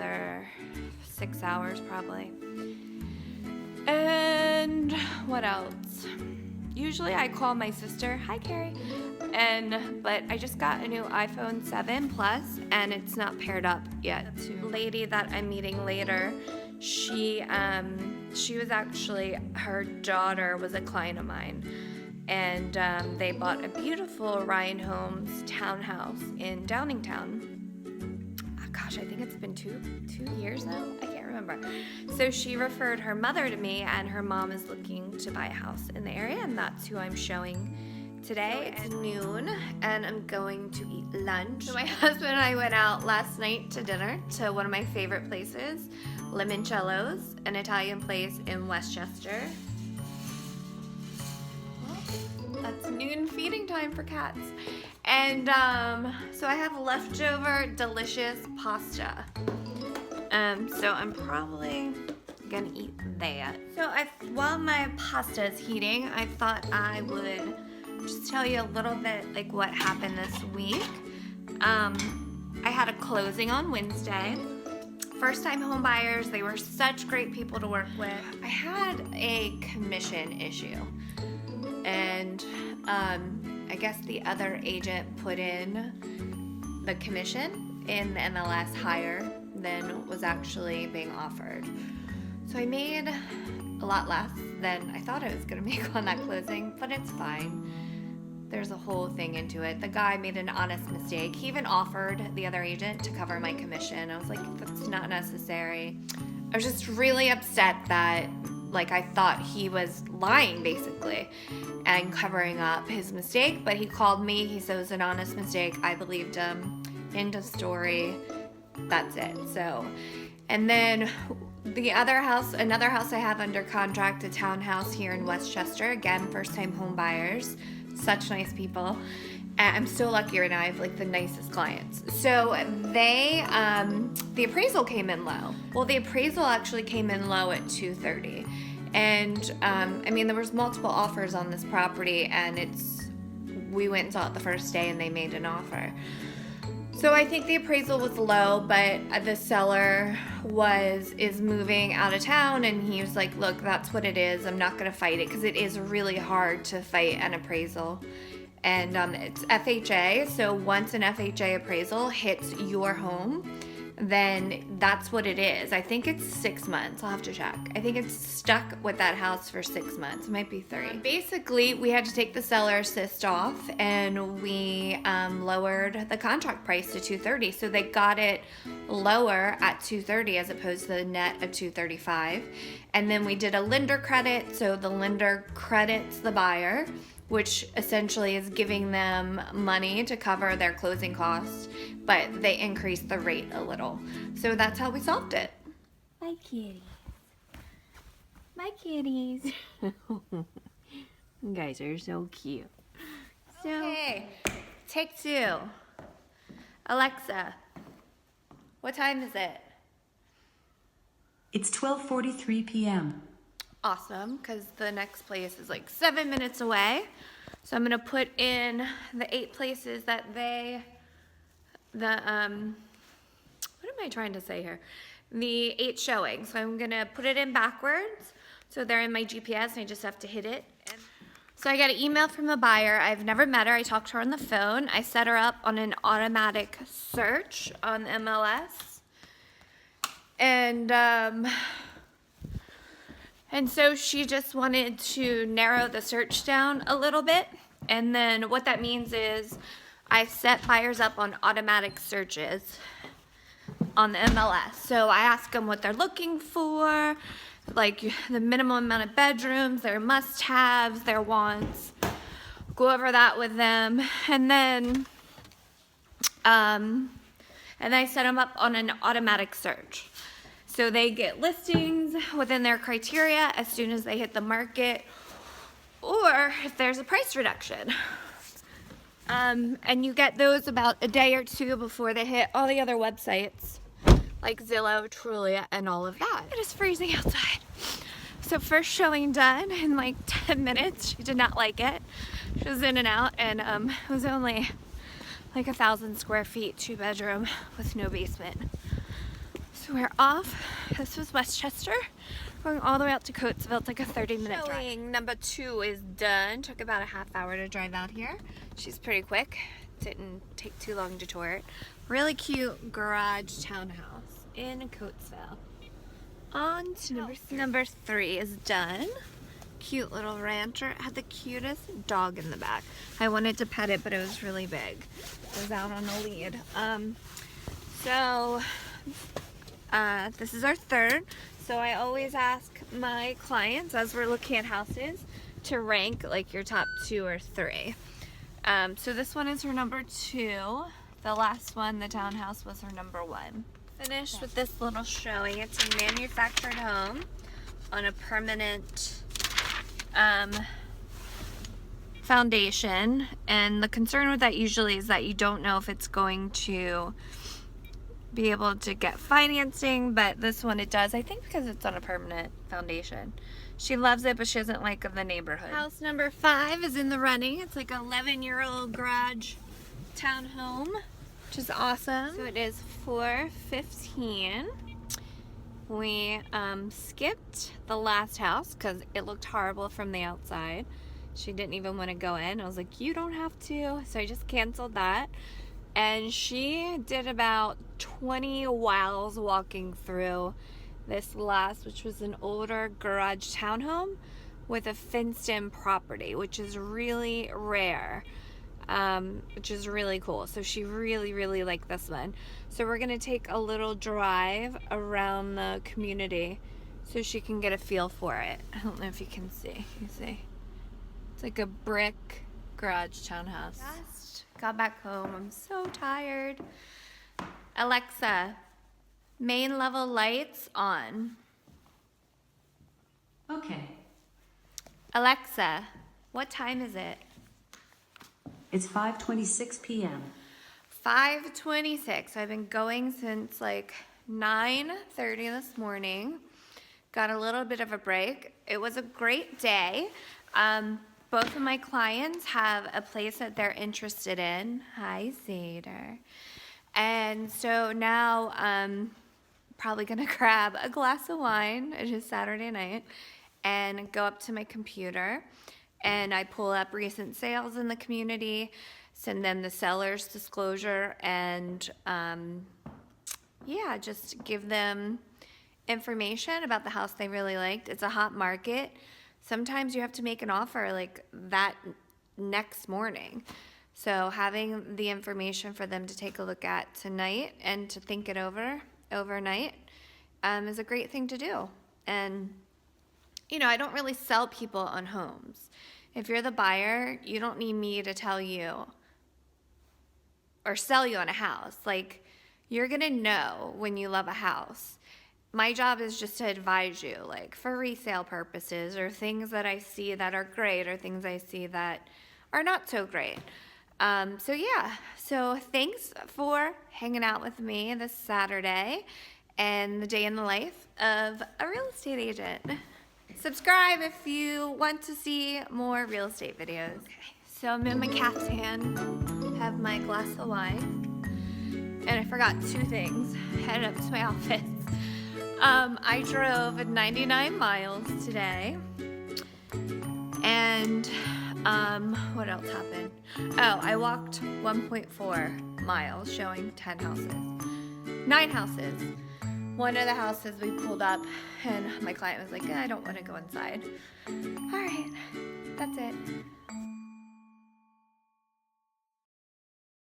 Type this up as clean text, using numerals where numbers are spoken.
another 6 hours probably. And what else? Usually I call my sister, hi Carrie, but I just got a new iPhone 7 Plus and it's not paired up yet. The lady that I'm meeting later, she was actually, her daughter was a client of mine, and they bought a beautiful Ryan Homes townhouse in Downingtown. Gosh, I think it's been two years now. I can't remember. So she referred her mother to me, and her mom is looking to buy a house in the area, and that's who I'm showing today. So it's noon, and I'm going to eat lunch. So my husband and I went out last night to dinner to one of my favorite places, Limoncello's, an Italian place in Westchester. That's noon feeding time for cats. And so I have leftover delicious pasta. So I'm probably gonna eat that. So while my pasta is heating, I thought I would just tell you a little bit like what happened this week. I had a closing on Wednesday. First time home buyers, they were such great people to work with. I had a commission issue, and I guess the other agent put in the commission in the MLS higher than was actually being offered. So I made a lot less than I thought I was gonna make on that closing, but it's fine. There's a whole thing into it. The guy made an honest mistake. He even offered the other agent to cover my commission. I was like, that's not necessary. I was just really upset that I thought he was lying basically and covering up his mistake, but he called me, he said it was an honest mistake, I believed him, end of story, that's it. So, and then another house I have under contract, a townhouse here in Westchester, again, first time home buyers, such nice people. And I'm so lucky right now, I have the nicest clients. So the appraisal came in low. Well, the appraisal actually came in low at $230. And there was multiple offers on this property, and we went and saw it the first day and they made an offer. So I think the appraisal was low, but the seller is moving out of town, and he was like, look, that's what it is. I'm not gonna fight it, because it is really hard to fight an appraisal. And it's FHA, so once an FHA appraisal hits your home, then that's what it is. I think it's 6 months. I'll have to check. I think it's stuck with that house for 6 months. It might be 3. Basically, we had to take the seller assist off, and we lowered the contract price to $230. So they got it lower at $230 as opposed to the net of $235. And then we did a lender credit. So the lender credits the buyer, which essentially is giving them money to cover their closing costs, but they increased the rate a little. So that's how we solved it. My kitties. My kitties. You guys are so cute. Okay, take 2. Alexa, what time is it? It's 12:43 p.m. Awesome, because the next place is 7 minutes away. So I'm gonna put in the 8 places that what am I trying to say here? The 8 showings. So I'm gonna put it in backwards. So they're in my GPS and I just have to hit it. So I got an email from a buyer. I've never met her. I talked to her on the phone. I set her up on an automatic search on MLS. And so she just wanted to narrow the search down a little bit. And then what that means is I set buyers up on automatic searches on the MLS. So I ask them what they're looking for, the minimum amount of bedrooms, their must-haves, their wants. Go over that with them. And then I set them up on an automatic search. So they get listings within their criteria as soon as they hit the market, or if there's a price reduction. And you get those about a day or 2 before they hit all the other websites like Zillow, Trulia, and all of that. It is freezing outside. So first showing done in 10 minutes. She did not like it. She was in and out, and it was only 1,000 square feet, 2 bedroom with no basement. So we're off. This was Westchester. Going all the way out to Coatesville. It's like a 30-minute drive. Showing number 2 is done. Took about a half hour to drive out here. She's pretty quick. Didn't take too long to tour it. Really cute garage townhouse in Coatesville. On to number 3 is done. Cute little rancher. It had the cutest dog in the back. I wanted to pet it, but it was really big. It was out on a lead. This is our third. So I always ask my clients as we're looking at houses to rank like your top 2 or 3. So this one is her number 2. The last one, the townhouse, was her number 1. Finished with this little showing. It's a manufactured home on a permanent foundation. And the concern with that usually is that you don't know if it's going to be able to get financing, but this one it does, I think, because it's on a permanent foundation. She loves it, but she doesn't like the neighborhood. House number 5 is in the running. It's like an 11-year-old garage townhome, which is awesome. So it is 4:15. We skipped the last house because it looked horrible from the outside. She didn't even want to go in. I was like, you don't have to. So I just canceled that. And she did about 20 miles walking through this last, which was an older garage townhome with a fenced-in property, which is really rare, which is really cool. So she really, really liked this one. So we're gonna take a little drive around the community so she can get a feel for it. I don't know if you can see. You see? It's like a brick garage townhouse. Just got back home. I'm so tired. Alexa, main level lights on. Okay. Alexa, what time is it? It's 5:26 p.m. 5:26. I've been going since like 9:30 this morning. Got a little bit of a break. It was a great day. Both of my clients have a place that they're interested in. Hi, Zader. And so now probably gonna grab a glass of wine. It is Saturday night, and go up to my computer, and I pull up recent sales in the community, send them the seller's disclosure, and yeah, just give them information about the house they really liked. It's a hot market. Sometimes you have to make an offer like that next morning. So having the information for them to take a look at tonight and to think it over overnight is a great thing to do. And, you know, I don't really sell people on homes. If you're the buyer, you don't need me to tell you or sell you on a house. Like, you're going to know when you love a house. My job is just to advise you, like, for resale purposes or things that I see that are great or things I see that are not so great. So yeah, so thanks for hanging out with me this Saturday and the day in the life of a real estate agent. Subscribe if you want to see more real estate videos. Okay, so I'm in my caftan, have my glass of wine, and I forgot 2 things. Headed up to my office. I drove 99 miles today, and what else happened? Oh, I walked 1.4 miles, showing 10 houses. 9 houses. One of the houses we pulled up, and my client was like, I don't want to go inside. All right, that's it.